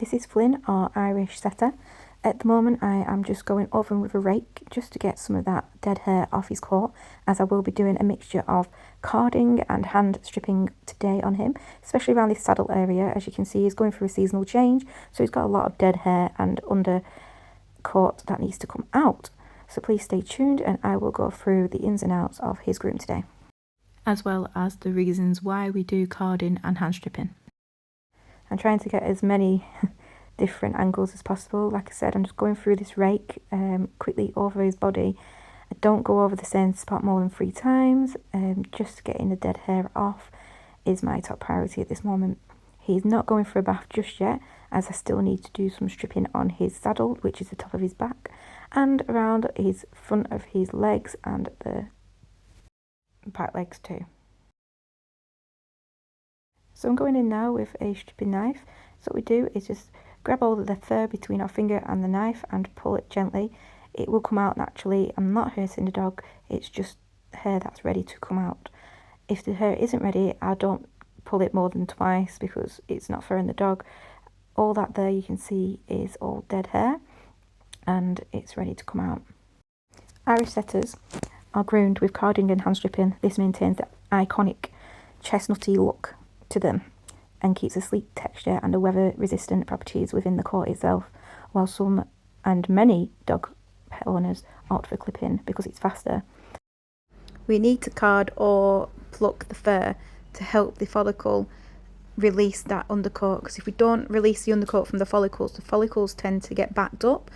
This is Flynn, our Irish setter. At the moment I am just going over him with a rake just to get some of that dead hair off his coat, as I will be doing a mixture of carding and hand stripping today on him, especially around this saddle area. As you can see, he's going through a seasonal change, so he's got a lot of dead hair and undercoat that needs to come out. So please stay tuned and I will go through the ins and outs of his groom today, as well as the reasons why we do carding and hand stripping. I'm trying to get as many different angles as possible. Like I said, I'm just going through this rake quickly over his body. I don't go over the same spot more than 3 times. Just getting the dead hair off is my top priority at this moment. He's not going for a bath just yet, as I still need to do some stripping on his saddle, which is the top of his back, and around his front of his legs and the back legs too. So I'm going in now with a stripping knife. So what we do is just grab all of the fur between our finger and the knife and pull it gently. It will come out naturally. I'm not hurting the dog, it's just hair that's ready to come out. If the hair isn't ready, I don't pull it more than twice because it's not fair on the dog. All that there you can see is all dead hair and it's ready to come out. Irish setters are groomed with carding and hand stripping. This maintains the iconic chestnutty look to them and keeps a sleek texture and the weather resistant properties within the coat itself, while some and many dog pet owners opt for clipping because it's faster. We need to card or pluck the fur to help the follicle release that undercoat, because if we don't release the undercoat from the follicles tend to get backed up,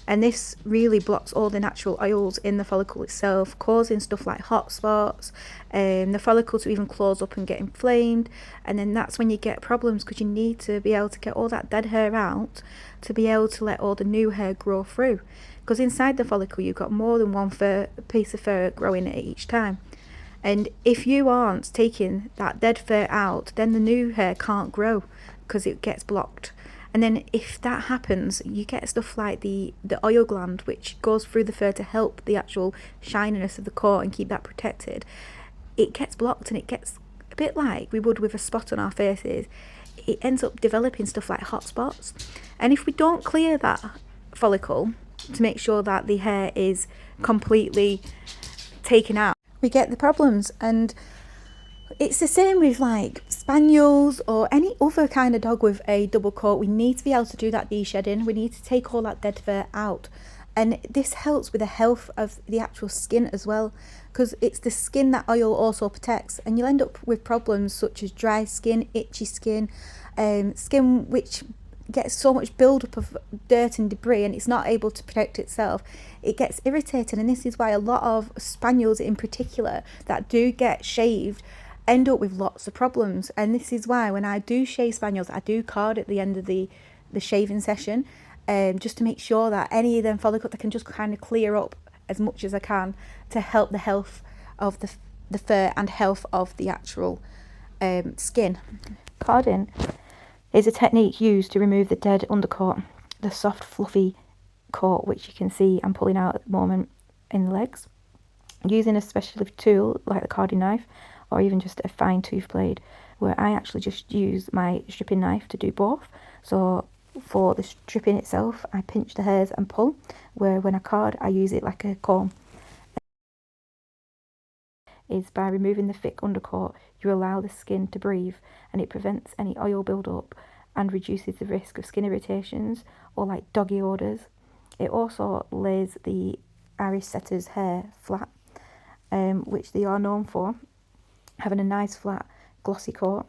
and this really blocks all the natural oils in the follicle itself, causing stuff like hot spots, the follicle to even close up and get inflamed, and then that's when you get problems, because you need to be able to get all that dead hair out to be able to let all the new hair grow through, because inside the follicle you've got more than one piece of fur growing at each time. And if you aren't taking that dead fur out, then the new hair can't grow because it gets blocked. And then if that happens, you get stuff like the oil gland, which goes through the fur to help the actual shininess of the coat and keep that protected. It gets blocked and it gets a bit like we would with a spot on our faces. It ends up developing stuff like hot spots. And if we don't clear that follicle to make sure that the hair is completely taken out, we get the problems. And it's the same with like spaniels or any other kind of dog with a double coat. We need to be able to do that de-shedding. We need to take all that dead fur out, and this helps with the health of the actual skin as well, because it's the skin that oil also protects, and you'll end up with problems such as dry skin, itchy skin, skin which gets so much build-up of dirt and debris and it's not able to protect itself. It gets irritated, and this is why a lot of spaniels in particular that do get shaved end up with lots of problems. And this is why when I do shave spaniels, I do card at the end of the shaving session, just to make sure that any of them follicles I can just kind of clear up as much as I can to help the health of the fur and health of the actual skin. Carding is a technique used to remove the dead undercoat, the soft fluffy coat which you can see I'm pulling out at the moment in the legs, using a specialist tool like the carding knife or even just a fine tooth blade, where I actually just use my stripping knife to do both. So for the stripping itself I pinch the hairs and pull, where when I card I use it like a comb. Is by removing the thick undercoat you allow the skin to breathe, and it prevents any oil build-up and reduces the risk of skin irritations or like doggy odors. It also lays the Irish setter's hair flat, which they are known for, having a nice flat glossy coat.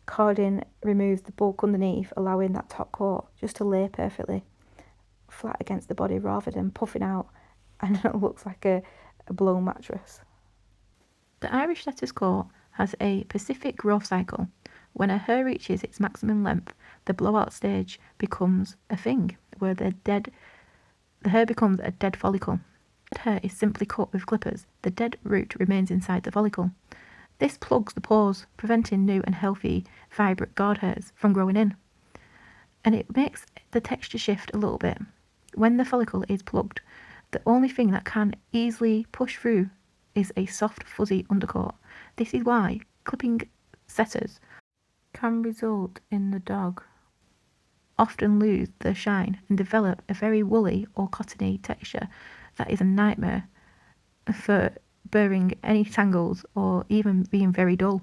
Carding removes the bulk underneath, allowing that top coat just to lay perfectly flat against the body rather than puffing out and it looks like a blown mattress. The Irish setter's coat has a specific growth cycle. When a hair reaches its maximum length, the blowout stage becomes a thing, where the hair becomes a dead follicle. Dead hair is simply cut with clippers. The dead root remains inside the follicle. This plugs the pores, preventing new and healthy, vibrant guard hairs from growing in. And it makes the texture shift a little bit. When the follicle is plugged, the only thing that can easily push through is a soft, fuzzy undercoat. This is why clipping setters can result in the dog often lose their shine and develop a very woolly or cottony texture that is a nightmare for burring any tangles or even being very dull.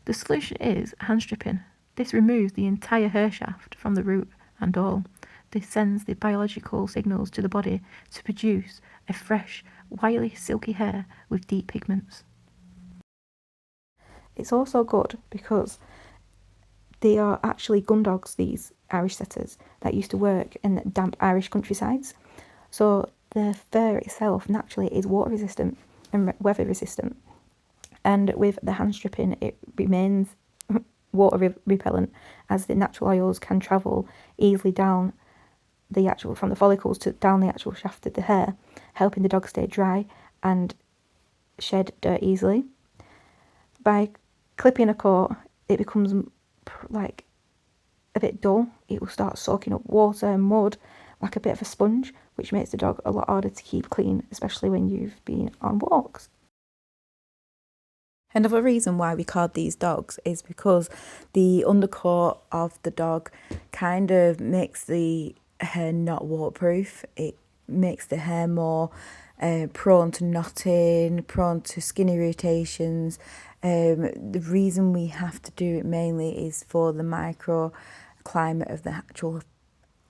The solution is hand stripping. This removes the entire hair shaft from the root and all. This sends the biological signals to the body to produce a fresh, wily, silky hair with deep pigments. It's also good because they are actually gun dogs, these Irish setters, that used to work in damp Irish countrysides. So the fur itself naturally is water resistant and weather resistant. And with the hand stripping, it remains water repellent, as the natural oils can travel easily down from the follicles to down the actual shaft of the hair, helping the dog stay dry and shed dirt easily. By clipping a coat, it becomes like a bit dull. It will start soaking up water and mud like a bit of a sponge, which makes the dog a lot harder to keep clean, especially when you've been on walks. Another reason why we card these dogs is because the undercoat of the dog kind of makes the hair not waterproof. It makes the hair more prone to knotting, prone to skin irritations. The reason we have to do it mainly is for the microclimate of the actual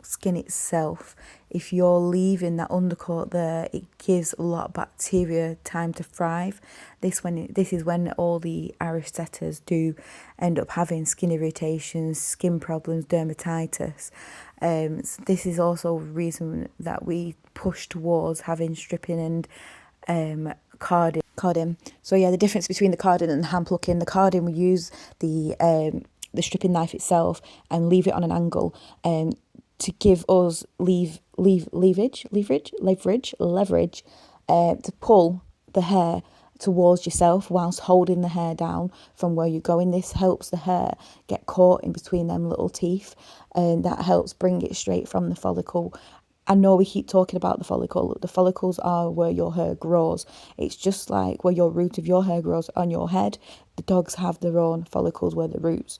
skin itself. If you're leaving that undercoat there, it gives a lot of bacteria time to thrive. This is when all the Irish setters do end up having skin irritations, skin problems, dermatitis. So this is also a reason that we push towards having stripping and carding. So yeah, the difference between the carding and the hand plucking. The carding, we use the stripping knife itself and leave it on an angle to give us leverage to pull the hair towards yourself whilst holding the hair down from where you're going. This helps the hair get caught in between them little teeth, and that helps bring it straight from the follicle. I know we keep talking about the follicle. The follicles are where your hair grows. It's just like where your root of your hair grows on your head. The dogs have their own follicles where the roots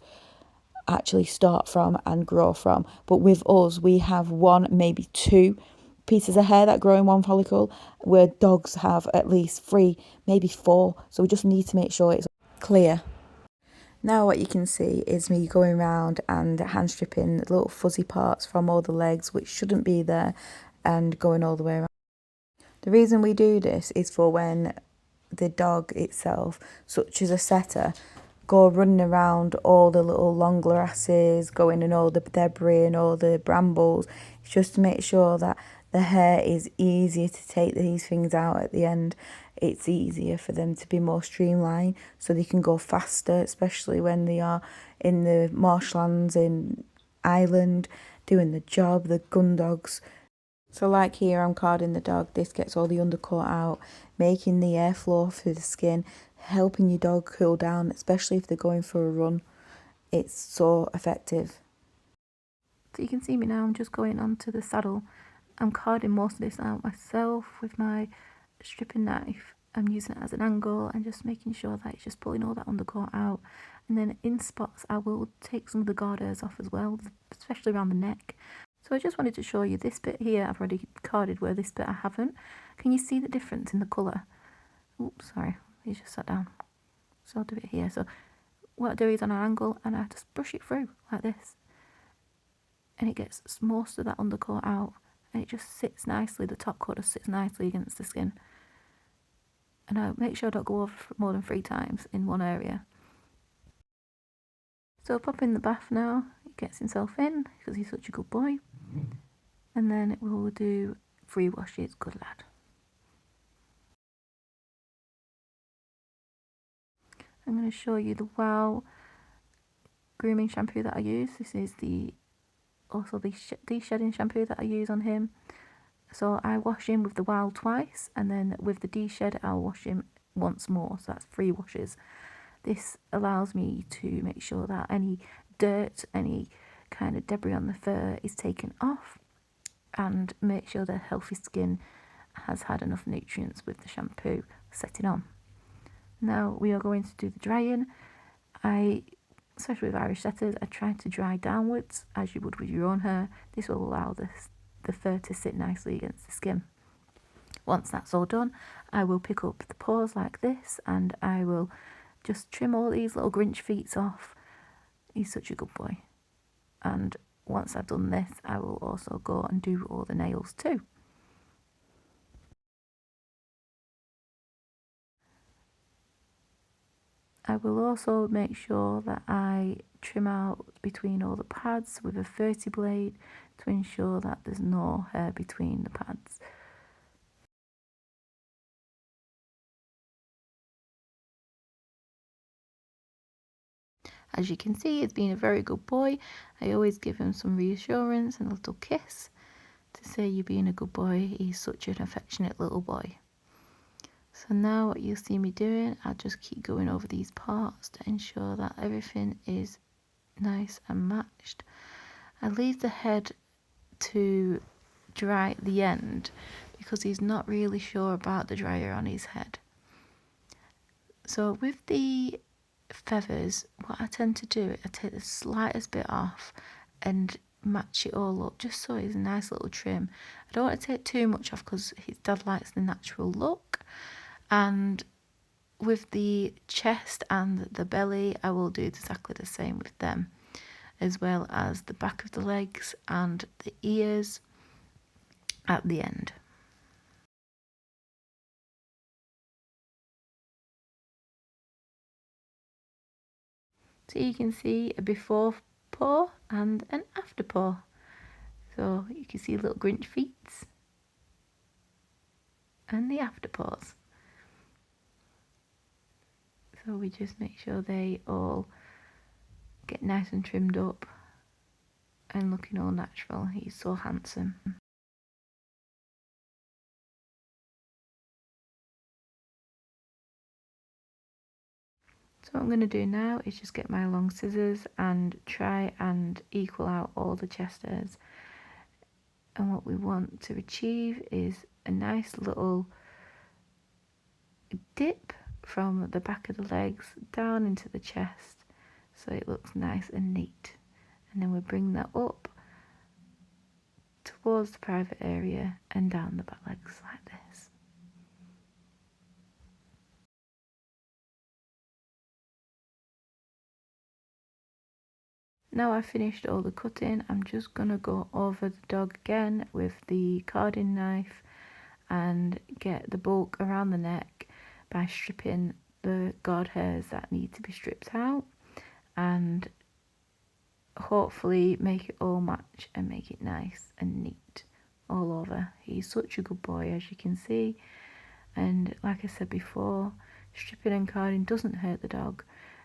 actually start from and grow from. But with us, we have one, maybe two pieces of hair that grow in one follicle, where dogs have at least 3, maybe 4. So we just need to make sure it's clear. Now what you can see is me going around and hand stripping the little fuzzy parts from all the legs, which shouldn't be there, and going all the way around. The reason we do this is for when the dog itself, such as a setter, go running around all the little long grasses, going in all the debris and all the brambles. It's just to make sure that the hair is easier to take these things out at the end. It's easier for them to be more streamlined, so they can go faster, especially when they are in the marshlands in Ireland doing the job, the gun dogs. So like here, I'm carding the dog. This gets all the undercoat out, making the airflow through the skin, helping your dog cool down, especially if they're going for a run. It's so effective. So you can see me now, I'm just going onto the saddle. I'm carding most of this out myself with my stripping knife. I'm using it as an angle and just making sure that it's just pulling all that undercoat out. And then in spots, I will take some of the garters off as well, especially around the neck. So I just wanted to show you this bit here. I've already carded, where this bit I haven't. Can you see the difference in the colour? Oops, sorry, he just sat down. So I'll do it here. So what I do is on an angle, and I just brush it through like this. And it gets most of that undercoat out, and it just sits nicely. The top coat just sits nicely against the skin. And I make sure I don't go over more than 3 times in one area. So I'll pop in the bath now. He gets himself in because he's such a good boy. And then we'll do 3 washes. Good lad. I'm going to show you the Wow grooming shampoo that I use. This is also the de-shedding shampoo that I use on him. So I wash him with the Wow twice, and then with the de-shed I'll wash him once more. So that's 3 washes. This allows me to make sure that any dirt, any kind of debris on the fur is taken off, and make sure the healthy skin has had enough nutrients with the shampoo setting on. Now we are going to do the drying. I especially with Irish setters, I try to dry downwards as you would with your own hair. This will allow the fur to sit nicely against the skin. Once that's all done, I will pick up the paws like this and I will just trim all these little Grinch feet off. He's such a good boy. And once I've done this, I will also go and do all the nails too. I will also make sure that I trim out between all the pads with a 30 blade to ensure that there's no hair between the pads. As you can see, he's been a very good boy. I always give him some reassurance and a little kiss to say you're being a good boy. He's such an affectionate little boy. So now what you'll see me doing, I'll just keep going over these parts to ensure that everything is nice and matched. I leave the head to dry at the end because he's not really sure about the dryer on his head. So with the feathers, what I tend to do, I take the slightest bit off and match it all up just so it's a nice little trim. I don't want to take too much off because his dad likes the natural look. And with the chest and the belly, I will do exactly the same with them, as well as the back of the legs and the ears at the end. So you can see a before paw and an after paw. So you can see little Grinch feet and the after paws. So we just make sure they all get nice and trimmed up and looking all natural. He's so handsome. So what I'm going to do now is just get my long scissors and try and equal out all the chest hairs. And what we want to achieve is a nice little dip from the back of the legs down into the chest so it looks nice and neat. And then we bring that up towards the private area and down the back legs like this. Now I've finished all the cutting, I'm just going to go over the dog again with the carding knife and get the bulk around the neck by stripping the guard hairs that need to be stripped out and hopefully make it all match and make it nice and neat all over. He's such a good boy, as you can see, and like I said before, stripping and carding doesn't hurt the dog,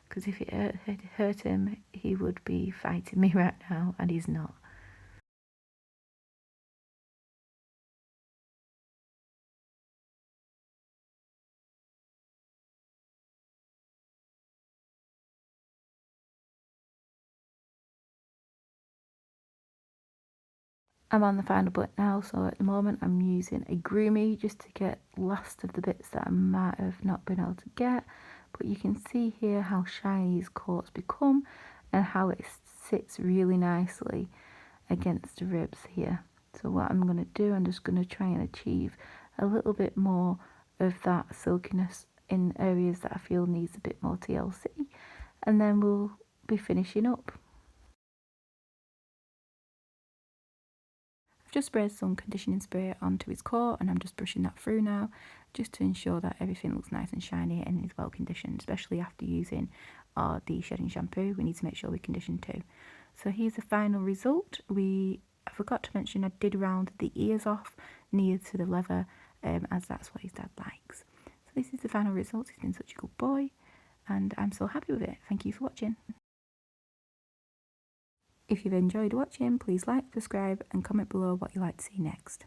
because if it hurt him, he would be fighting me right now, and he's not. I'm on the final bit now, so at the moment I'm using a groomy just to get last of the bits that I might have not been able to get. But you can see here how shiny his coat's become and how it sits really nicely against the ribs here. So what I'm going to do, I'm just going to try and achieve a little bit more of that silkiness in areas that I feel needs a bit more TLC, and then we'll be finishing up. I've just sprayed some conditioning spray onto his coat and I'm just brushing that through now just to ensure that everything looks nice and shiny and is well conditioned, especially after using our de-shedding shampoo. We need to make sure we condition too. So here's the final result. I forgot to mention I did round the ears off near to the leather as that's what his dad likes. So this is the final result. He's been such a good boy and I'm so happy with it. Thank you for watching. If you've enjoyed watching, please like, subscribe and comment below what you'd like to see next.